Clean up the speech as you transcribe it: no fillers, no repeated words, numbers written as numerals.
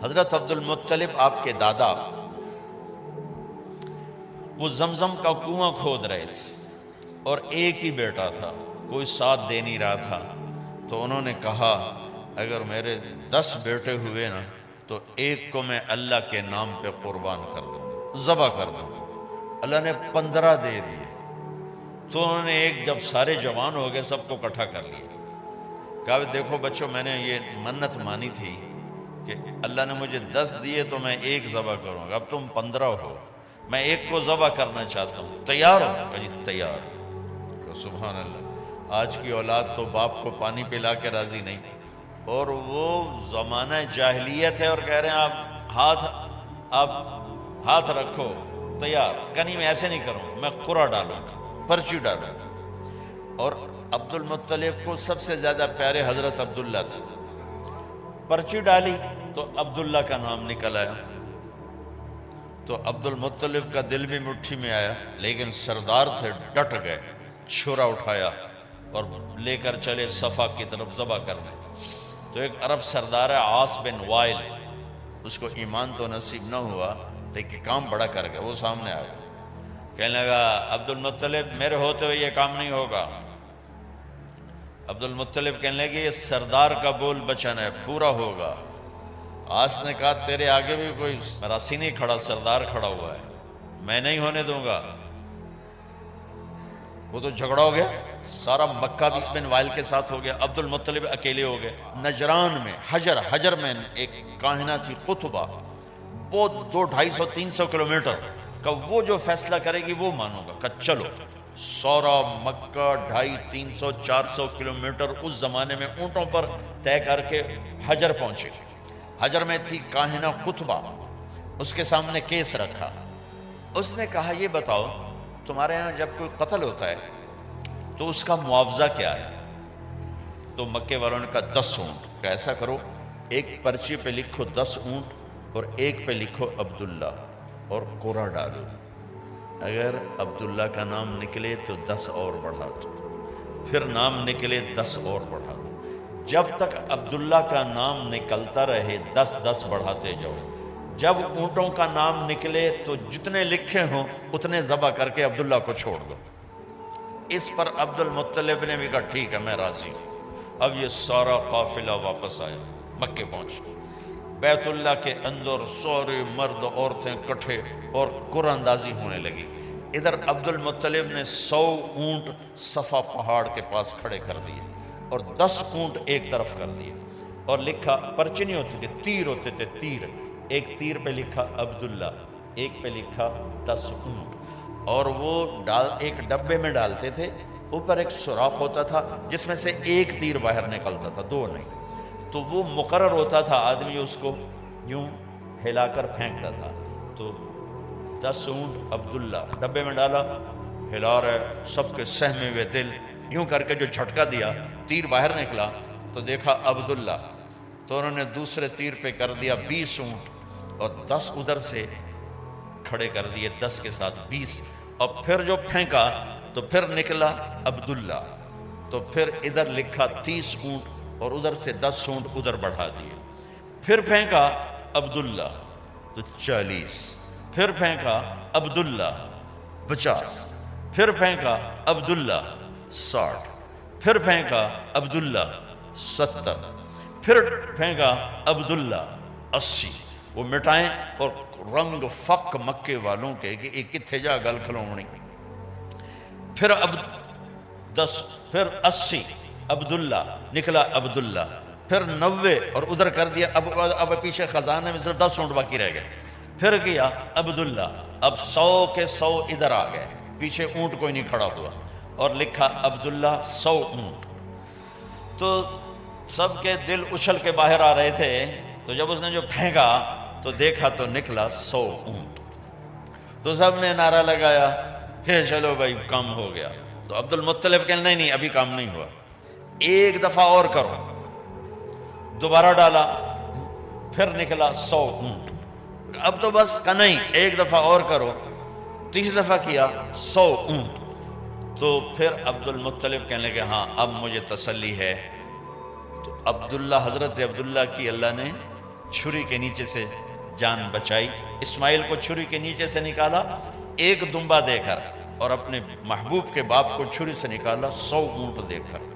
حضرت عبد المطلب آپ کے دادا وہ زمزم کا کنواں کھود رہے تھے اور ایک ہی بیٹا تھا، کوئی ساتھ دے نہیں رہا تھا، تو انہوں نے کہا اگر میرے 10 بیٹے ہوئے نا تو ایک کو میں اللہ کے نام پہ قربان کر دوں، ذبح کر دوں۔ اللہ نے 15 دے دیے، تو انہوں نے ایک جب سارے جوان ہو گئے سب کو اکٹھا کر لیا، کہا دیکھو بچوں میں نے یہ منت مانی تھی کہ اللہ نے مجھے 10 دیے تو میں ایک ذبح کروں گا، اب تم 15 ہو، میں ایک کو ذبح کرنا چاہتا ہوں، تیار ہو؟ کہا جی تیار۔ سبحان اللہ، آج کی اولاد تو باپ کو پانی پلا کے راضی نہیں، اور وہ زمانہ جاہلیت ہے اور کہہ رہے ہیں آپ ہاتھ رکھو، تیار۔ کنی میں ایسے نہیں کروں، میں قرعہ ڈالوں گا، پرچی ڈالوں گا۔ اور عبد المطلب کو سب سے زیادہ پیارے حضرت عبداللہ تھے، پرچی ڈالی تو عبداللہ کا نام نکل آیا، تو عبد المطلب کا دل بھی مٹھی میں آیا، لیکن سردار تھے، ڈٹ گئے، چھرا اٹھایا اور لے کر چلے صفا کی طرف ذبح کرنے۔ تو ایک عرب سردار ہے عاص بن وائل، اس کو ایمان تو نصیب نہ ہوا لیکن کام بڑا کر گیا، وہ سامنے آ گیا، کہنے لگا عبد المطلب میرے ہوتے ہوئے یہ کام نہیں ہوگا۔ عبد المطلب کہنے لگے یہ سردار کا بول بچن ہے، پورا ہوگا۔ عاص نے کہا تیرے آگے بھی کوئی راسی نہیں کھڑا، سردار کھڑا ہوا ہے، میں نہیں ہونے دوں گا۔ وہ تو جھگڑا ہو گیا، سارا مکہ بھی اس بن وائل کے ساتھ ہو گیا، عبد المطلب اکیلے ہو گئے۔ نجران میں حجر میں ایک کاہنہ تھی قطبہ، وہ 200-250-300 کلومیٹر کا، وہ جو فیصلہ کرے گی وہ مانوں گا۔ کہ چلو، سورا مکہ 250-300-400 کلومیٹر اس زمانے میں اونٹوں پر طے کر کے حجر پہنچے۔ حجر میں تھی کاہنہ قطبہ، اس کے سامنے کیس رکھا، اس نے کہا یہ بتاؤ تمہارے ہاں جب کوئی قتل ہوتا ہے تو اس کا معاوضہ کیا ہے؟ تو مکے والوں نے کہا 10 اونٹ۔ کہ ایسا کرو ایک پرچی پہ لکھو 10 اونٹ اور ایک پہ لکھو عبداللہ اور قرعہ ڈالو، اگر عبداللہ کا نام نکلے تو 10 اور بڑھا دو، پھر نام نکلے 10 اور بڑھا دو، جب تک عبداللہ کا نام نکلتا رہے 10 بڑھاتے جاؤ، جب اونٹوں کا نام نکلے تو جتنے لکھے ہوں اتنے ذبح کر کے عبداللہ کو چھوڑ دو۔ اس پر عبد المطلب نے بھی کہا ٹھیک ہے میں راضی ہوں۔ اب یہ سارا قافلہ واپس آیا، مکے پہنچ، بیت اللہ کے اندر سارے مرد عورتیں کٹھے اور قرآن اندازی ہونے لگی۔ ادھر عبد المطلب نے 100 اونٹ صفا پہاڑ کے پاس کھڑے کر دیے اور 10 اونٹ ایک طرف کر دیے، اور لکھا، پرچی نہیں ہوتی تھی، تیر ہوتے تھے، تیر، ایک تیر پہ لکھا عبداللہ، ایک پہ لکھا 10 اونٹ، اور وہ ایک ڈبے میں ڈالتے تھے، اوپر ایک سوراخ ہوتا تھا جس میں سے ایک تیر باہر نکلتا تھا، 2 نہیں، تو وہ مقرر ہوتا تھا، آدمی اس کو یوں ہلا کر پھینکتا تھا، تو 10 اونٹ عبداللہ ڈبے میں ڈالا، ہلا رہے، سب کے سہمے ہوئے دل، یوں کر کے جو جھٹکا دیا تیر باہر نکلا تو دیکھا عبداللہ، تو انہوں نے دوسرے تیر پہ کر دیا 20 اونٹ اور 10 ادھر سے کھڑے کر دیے، 10 کے ساتھ 20، اور پھر جو پھینکا تو پھر نکلا عبداللہ، تو پھر ادھر لکھا 30 اونٹ اور ادھر سے 10 اونٹ ادھر بڑھا دیے، پھر پھینکا عبداللہ تو 40، پھر پھینکا عبداللہ 50، پھر پھینکا عبداللہ 60، پھر پھینکا عبداللہ 70، پھر پھینکا عبداللہ 80۔ وہ مٹائیں اور رنگ فق مکے والوں کے کہ ایک کتھے جا گل کھلونی، پھر 80 عبداللہ نکلا عبداللہ، پھر 90 اور ادھر کر دیا، اب پیچھے خزانے میں صرف 10 اونٹ باقی رہ گئے، پھر کیا عبداللہ، اب 100 کے 100 ادھر آ گئے، پیچھے اونٹ کوئی نہیں کھڑا ہوا، اور لکھا عبداللہ 100 اونٹ۔ تو سب کے دل اچھل کے باہر آ رہے تھے، تو جب اس نے جو پھینکا تو دیکھا تو نکلا 100 اونٹ، تو سب نے نعرہ لگایا کہ چلو بھائی کام ہو گیا۔ تو عبد المطلب کہنے نہیں ابھی کام نہیں ہوا، ایک دفعہ اور کرو، دوبارہ ڈالا، پھر نکلا 100 اونٹ، اب تو بس کہ نہیں ایک دفعہ اور کرو، تیسری دفعہ کیا 100 اونٹ، تو پھر عبد المطلب کہنے لگے ہاں اب مجھے تسلی ہے۔ تو حضرت عبداللہ کی اللہ نے چھری کے نیچے سے جان بچائی۔ اسماعیل کو چھری کے نیچے سے نکالا ایک دمبا دے کر، اور اپنے محبوب کے باپ کو چھری سے نکالا 100 اونٹ دے کر۔